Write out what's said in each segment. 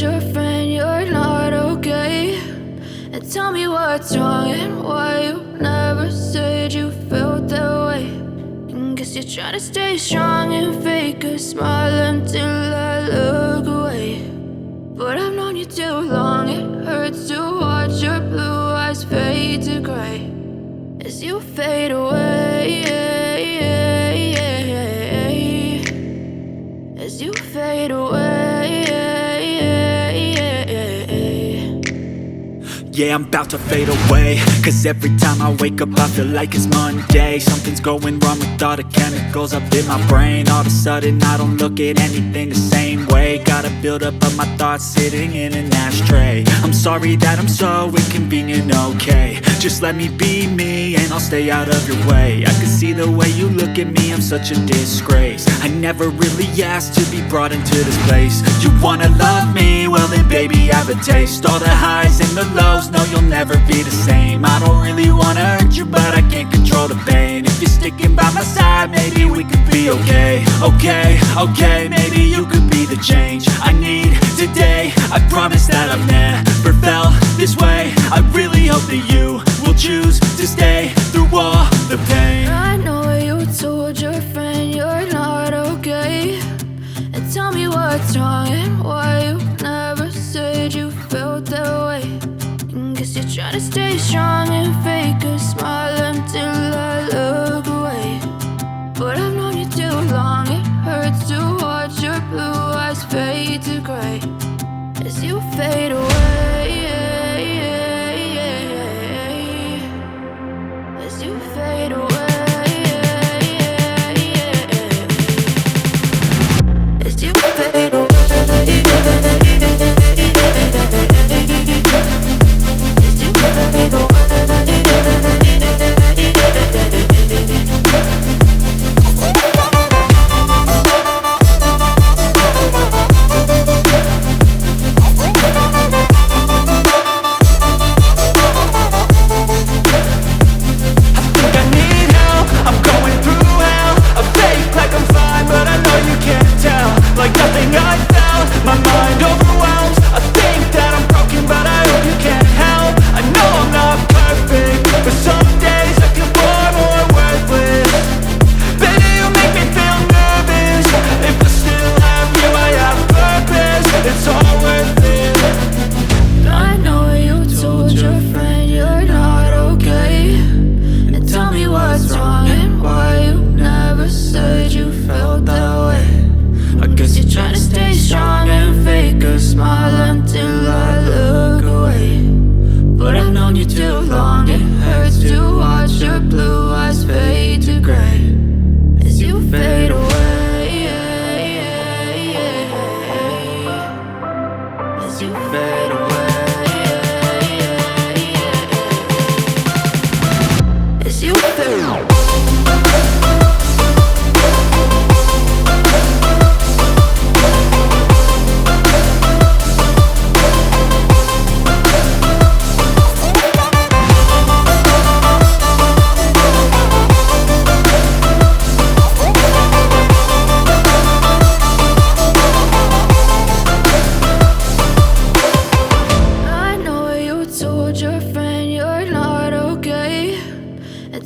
told your friend you're not okay? And tell me what's wrong and why you never said you felt that way. And guess you're trying to stay strong and fake a smile until I look away. But I've known you too long, it hurts to watch your blue eyes fade to gray as you fade away, as you fade away. Yeah, I'm about to fade away, cause every time I wake up I feel like it's Monday. Something's going wrong with all the chemicals up in my brain. All of a sudden I don't look at anything the same way. Gotta build up of my thoughts sitting in an ashtray. I'm sorry that I'm so inconvenient, okay? Just let me be me and I'll stay out of your way. I can see the way you look at me, I'm such a disgrace. I never really asked to be brought into this place. You wanna love me? Well then baby I have a taste. All the highs and the lows, no you'll never be the same. I don't really wanna hurt you but I can't control the pain. If you're sticking by my side maybe we could be okay. Okay, maybe you could be the change I need today. I promise that I've never felt this way. I really hope that you will choose to stay through all the pain. I know you told your friend you're not okay. And tell me what's wrong and why you never said you felt that way. And guess you're trying to stay strong and fake a smile until I look away. But I've known you too long, it hurts to watch your blue eyes fade to gray as you fade away, as you fade away, as you fade away.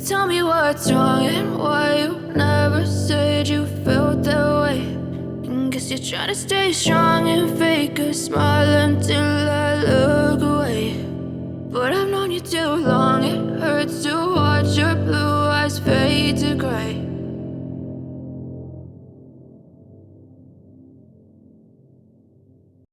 Tell me what's wrong and why you never said you felt that way. And guess you're trying to stay strong and fake a smile until I look away. But I've known you too long, it hurts to watch your blue eyes fade to gray